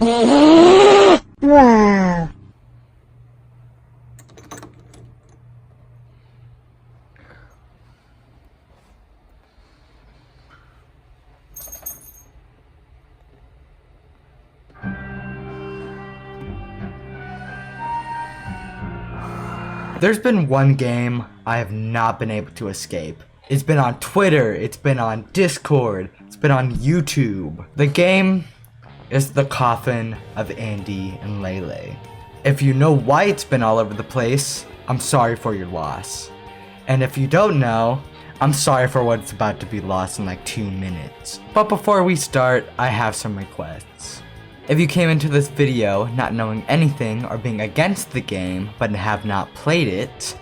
Wow. There's been one game I have not been able to escape. It's been on Twitter, it's been on Discord, it's been on YouTube. The game is the Coffin of Andy and Leyley. If you know why it's been all over the place, I'm sorry for your loss. And if you don't know, I'm sorry for what's about to be lost in like 2 minutes. But before we start, I have some requests. If you came into this video not knowing anything or being against the game but have not played it,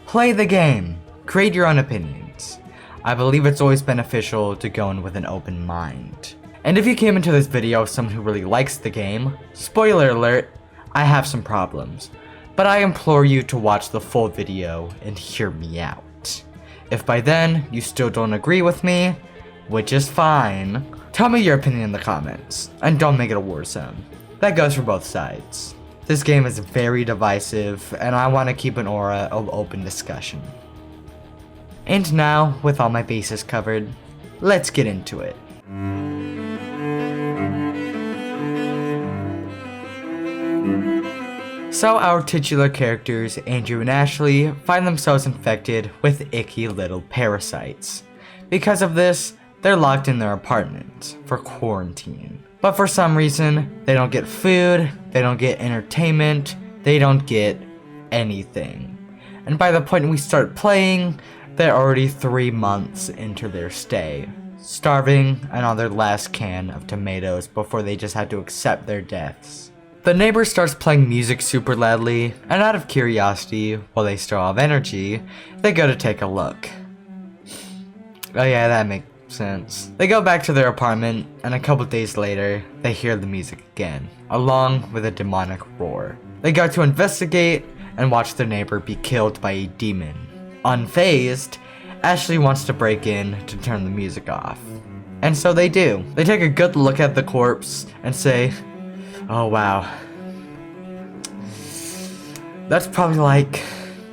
play the game. Create your own opinions. I believe it's always beneficial to go in with an open mind. And if you came into this video as someone who really likes the game, spoiler alert, I have some problems. But I implore you to watch the full video and hear me out. If by then you still don't agree with me, which is fine, tell me your opinion in the comments, and don't make it a war zone. That goes for both sides. This game is very divisive, and I want to keep an aura of open discussion. And now, with all my bases covered, let's get into it. So our titular characters, Andrew and Ashley, find themselves infected with icky little parasites. Because of this, they're locked in their apartment for quarantine. But for some reason, they don't get food, they don't get entertainment, they don't get anything. And by the point we start playing, they're already 3 months into their stay, starving and on their last can of tomatoes before they just had to accept their deaths. The neighbor starts playing music super loudly, and out of curiosity, while they still have energy, they go to take a look. Oh yeah, that makes sense. They go back to their apartment, and a couple days later, they hear the music again, along with a demonic roar. They go to investigate and watch their neighbor be killed by a demon. Unfazed, Ashley wants to break in to turn the music off. And so they do. They take a good look at the corpse and say, oh wow, that's probably like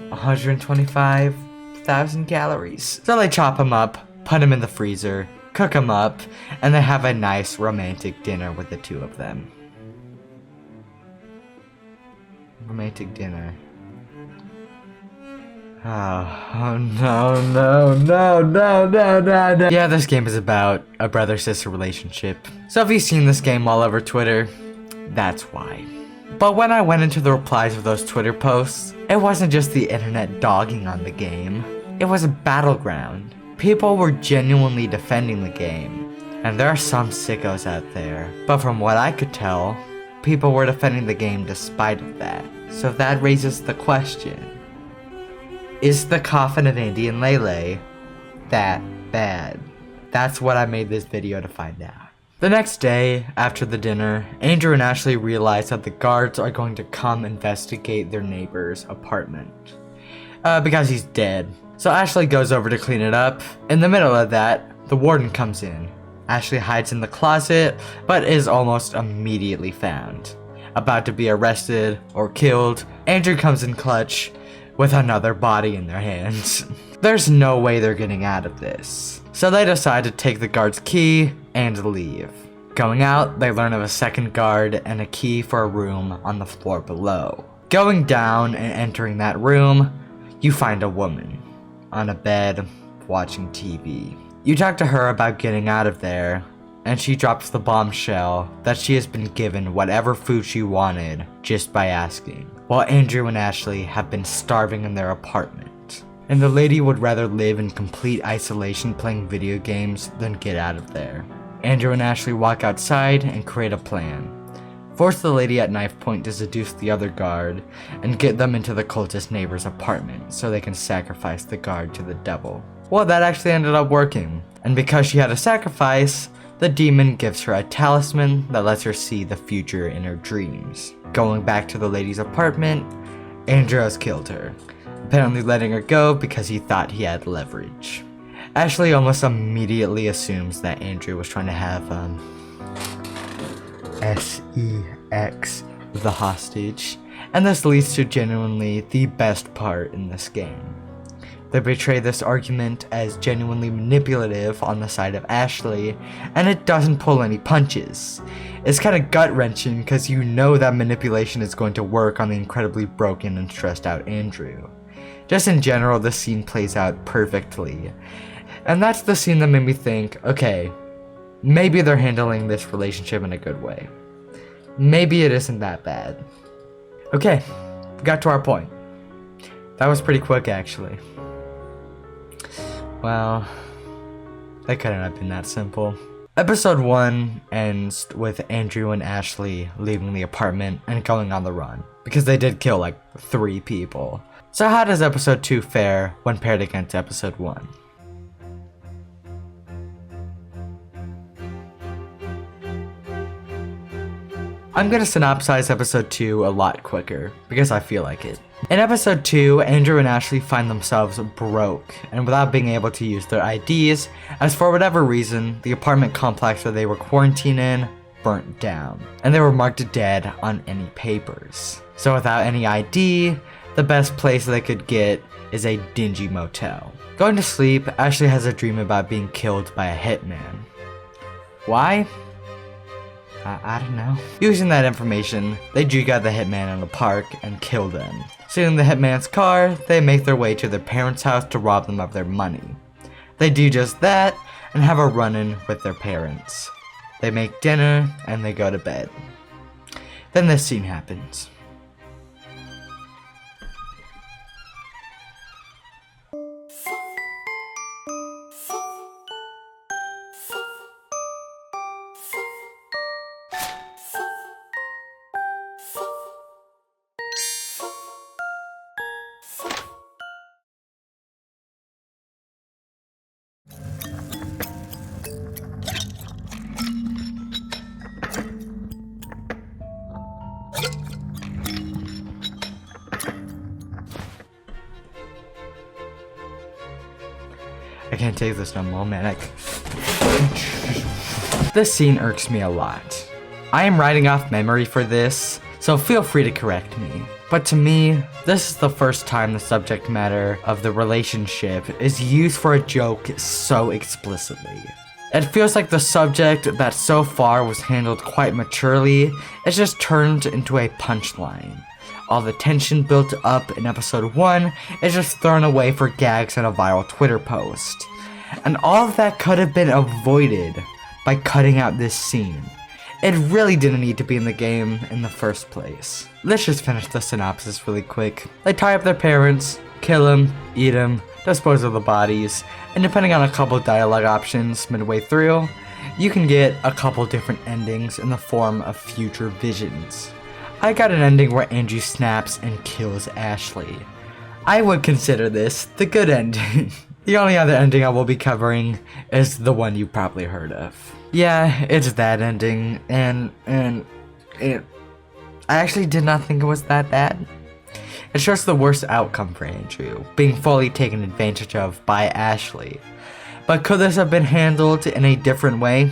125,000 calories. So they chop him up, put him in the freezer, cook him up, and they have a nice romantic dinner with the two of them. Romantic dinner. Oh no. Yeah, this game is about a brother-sister relationship. So if you've seen this game all over Twitter, that's why. But when I went into the replies of those Twitter posts, it wasn't just the internet dogging on the game. It was a battleground. People were genuinely defending the game. And there are some sickos out there. But from what I could tell, people were defending the game despite of that. So that raises the question. Is the Coffin of Andy and Leyley that bad? That's what I made this video to find out. The next day, after the dinner, Andrew and Ashley realize that the guards are going to come investigate their neighbor's apartment. Because he's dead. So Ashley goes over to clean it up. In the middle of that, the warden comes in. Ashley hides in the closet, but is almost immediately found. About to be arrested or killed, Andrew comes in clutch with another body in their hands. There's no way they're getting out of this. So they decide to take the guard's key and leave. Going out, they learn of a second guard and a key for a room on the floor below. Going down and entering that room, you find a woman on a bed watching TV. You talk to her about getting out of there, and she drops the bombshell that she has been given whatever food she wanted just by asking, while Andrew and Ashley have been starving in their apartment. And the lady would rather live in complete isolation playing video games than get out of there. Andrew and Ashley walk outside and create a plan. Force the lady at knife point to seduce the other guard and get them into the cultist neighbor's apartment so they can sacrifice the guard to the devil. Well, that actually ended up working. And because she had a sacrifice, the demon gives her a talisman that lets her see the future in her dreams. Going back to the lady's apartment, Andrew has killed her, apparently letting her go because he thought he had leverage. Ashley almost immediately assumes that Andrew was trying to have S-E-X, the hostage. And this leads to genuinely the best part in this game. They portray this argument as genuinely manipulative on the side of Ashley, and it doesn't pull any punches. It's kind of gut-wrenching because you know that manipulation is going to work on the incredibly broken and stressed out Andrew. Just in general, this scene plays out perfectly. And that's the scene that made me think, okay, maybe they're handling this relationship in a good way. Maybe it isn't that bad. Okay, we got to our point. That was pretty quick, actually. Well, that couldn't have been that simple. Episode 1 ends with Andrew and Ashley leaving the apartment and going on the run, because they did kill like 3 people. So how does episode 2 fare when paired against episode 1? I'm gonna synopsize episode 2 a lot quicker, because I feel like it. In episode 2, Andrew and Ashley find themselves broke, and without being able to use their IDs, as for whatever reason, the apartment complex that they were quarantined in burnt down, and they were marked dead on any papers. So without any ID, the best place they could get is a dingy motel. Going to sleep, Ashley has a dream about being killed by a hitman. Why? I don't know. Using that information, they juke out the hitman in a park and kill them. Stealing the hitman's car, they make their way to their parents' house to rob them of their money. They do just that and have a run-in with their parents. They make dinner and they go to bed. Then this scene happens. I can't take this no more, man. This scene irks me a lot. I am writing off memory for this, so feel free to correct me. But to me, this is the first time the subject matter of the relationship is used for a joke so explicitly. It feels like the subject that so far was handled quite maturely is just turned into a punchline. All the tension built up in episode 1 is just thrown away for gags in a viral Twitter post. And all of that could have been avoided by cutting out this scene. It really didn't need to be in the game in the first place. Let's just finish the synopsis really quick. They tie up their parents, kill them, eat them, dispose of the bodies, and depending on a couple dialogue options midway through, you can get a couple different endings in the form of future visions. I got an ending where Andrew snaps and kills Ashley. I would consider this the good ending. The only other ending I will be covering is the one you probably heard of. Yeah, it's that ending, and I actually did not think it was that bad. It's just the worst outcome for Andrew, being fully taken advantage of by Ashley. But could this have been handled in a different way?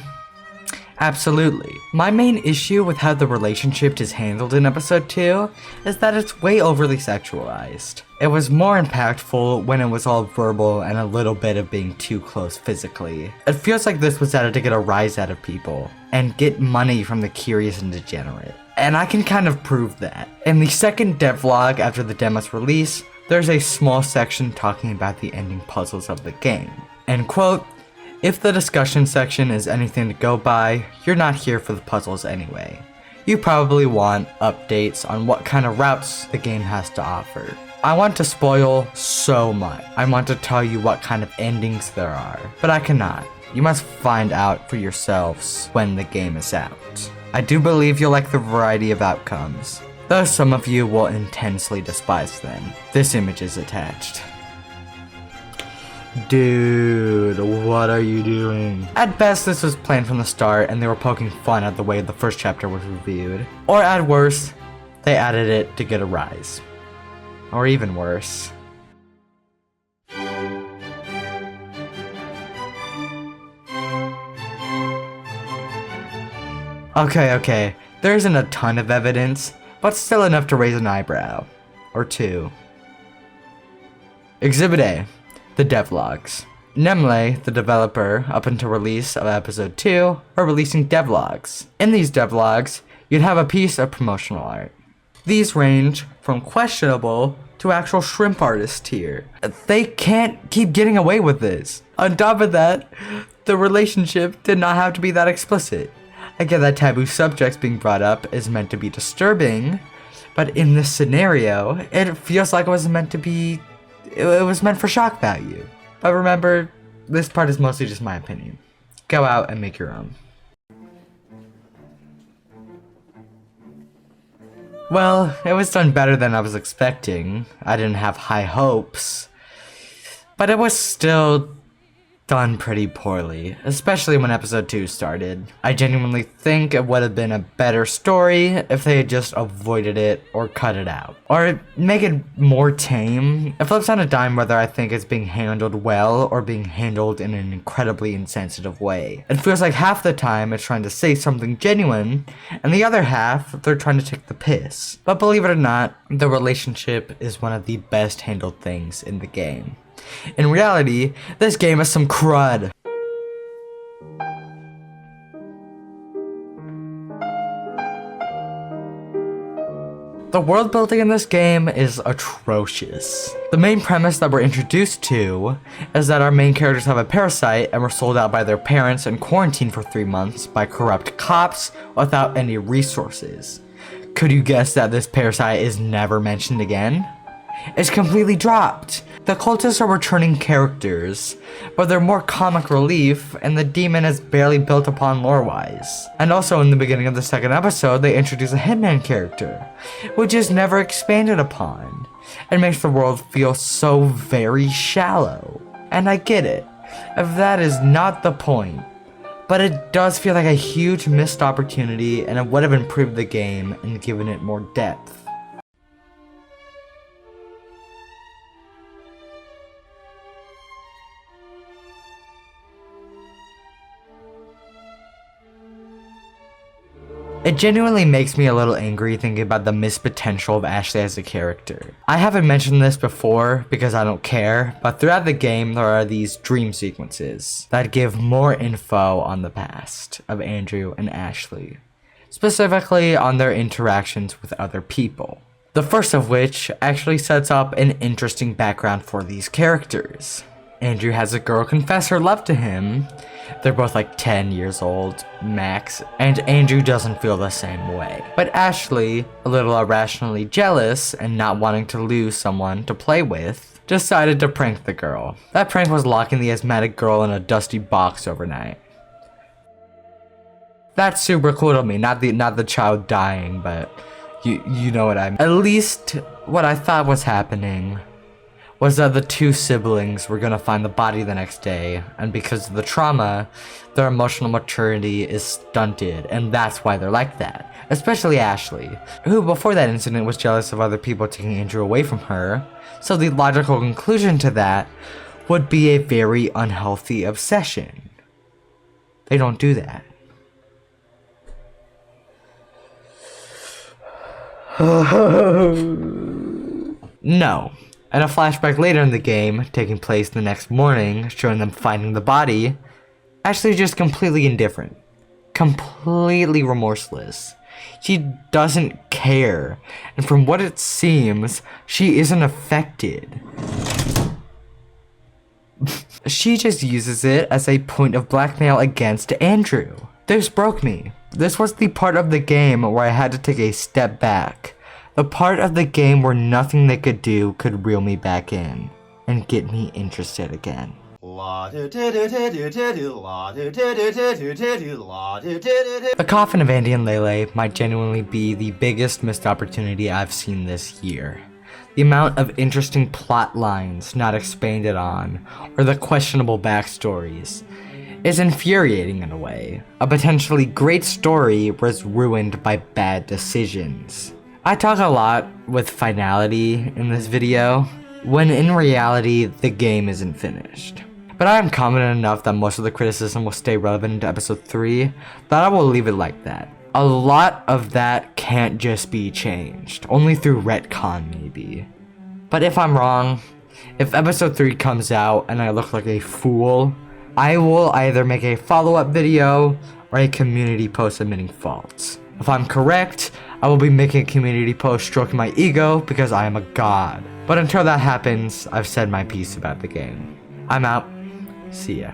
Absolutely. My main issue with how the relationship is handled in episode 2 is that it's way overly sexualized. It was more impactful when it was all verbal and a little bit of being too close physically. It feels like this was added to get a rise out of people and get money from the curious and degenerate. And I can kind of prove that. In the second devlog after the demo's release, there's a small section talking about the ending puzzles of the game. And quote, "If the discussion section is anything to go by, you're not here for the puzzles anyway. You probably want updates on what kind of routes the game has to offer. I want to spoil so much. I want to tell you what kind of endings there are, but I cannot. You must find out for yourselves when the game is out. I do believe you'll like the variety of outcomes, though some of you will intensely despise them. This image is attached." Dude, what are you doing? At best, this was planned from the start and they were poking fun at the way the first chapter was reviewed. Or at worst, they added it to get a rise. Or even worse. Okay, there isn't a ton of evidence, but still enough to raise an eyebrow. Or two. Exhibit A, the devlogs. Leyley, the developer, up until release of episode 2, are releasing devlogs. In these devlogs, you'd have a piece of promotional art. These range from questionable to actual shrimp artist tier. They can't keep getting away with this. On top of that, the relationship did not have to be that explicit. I get that taboo subjects being brought up is meant to be disturbing, but in this scenario, it feels like it was meant to be, it was meant for shock value. But remember, this part is mostly just my opinion. Go out and make your own. Well, it was done better than I was expecting. I didn't have high hopes, but it was still done pretty poorly, especially when episode 2 started. I genuinely think it would have been a better story if they had just avoided it or cut it out. Or make it more tame. It flips on a dime whether I think it's being handled well or being handled in an incredibly insensitive way. It feels like half the time it's trying to say something genuine, and the other half they're trying to take the piss. But believe it or not, the relationship is one of the best handled things in the game. In reality, this game is some crud. The world building in this game is atrocious. The main premise that we're introduced to is that our main characters have a parasite and were sold out by their parents and quarantined for 3 months by corrupt cops without any resources. Could you guess that this parasite is never mentioned again? It's completely dropped. The cultists are returning characters, but they're more comic relief, and the demon is barely built upon lore-wise. And also in the beginning of the second episode, they introduce a hitman character, which is never expanded upon. It makes the world feel so very shallow. And I get it, if that is not the point. But it does feel like a huge missed opportunity, and it would have improved the game and given it more depth. It genuinely makes me a little angry thinking about the missed potential of Ashley as a character. I haven't mentioned this before because I don't care, but throughout the game there are these dream sequences that give more info on the past of Andrew and Ashley, specifically on their interactions with other people. The first of which actually sets up an interesting background for these characters. Andrew has a girl confess her love to him. They're both like 10 years old, max, and Andrew doesn't feel the same way. But Ashley, a little irrationally jealous and not wanting to lose someone to play with, decided to prank the girl. That prank was locking the asthmatic girl in a dusty box overnight. That's super cool to me, not the child dying, but you know what I mean. At least what I thought was happening was that the two siblings were gonna find the body the next day, and because of the trauma, their emotional maturity is stunted, and that's why they're like that. Especially Ashley, who before that incident was jealous of other people taking Andrew away from her, so the logical conclusion to that would be a very unhealthy obsession. They don't do that. No. And a flashback later in the game, taking place the next morning, showing them finding the body, Ashley's just completely indifferent. Completely remorseless. She doesn't care. And from what it seems, she isn't affected. She just uses it as a point of blackmail against Andrew. This broke me. This was the part of the game where I had to take a step back. The part of the game where nothing they could do could reel me back in and get me interested again. The Coffin of Andy and Leyley might genuinely be the biggest missed opportunity I've seen this year. The amount of interesting plot lines not expanded on, or the questionable backstories, is infuriating in a way. A potentially great story was ruined by bad decisions. I talk a lot with finality in this video, when in reality, the game isn't finished. But I am confident enough that most of the criticism will stay relevant into episode 3, that I will leave it like that. a lot of that can't just be changed. Only through retcon, maybe. But if I'm wrong, if episode 3 comes out and I look like a fool, I will either make a follow-up video or a community post admitting faults. If I'm correct, I will be making a community post stroking my ego because I am a god. But until that happens, I've said my piece about the game. I'm out. See ya.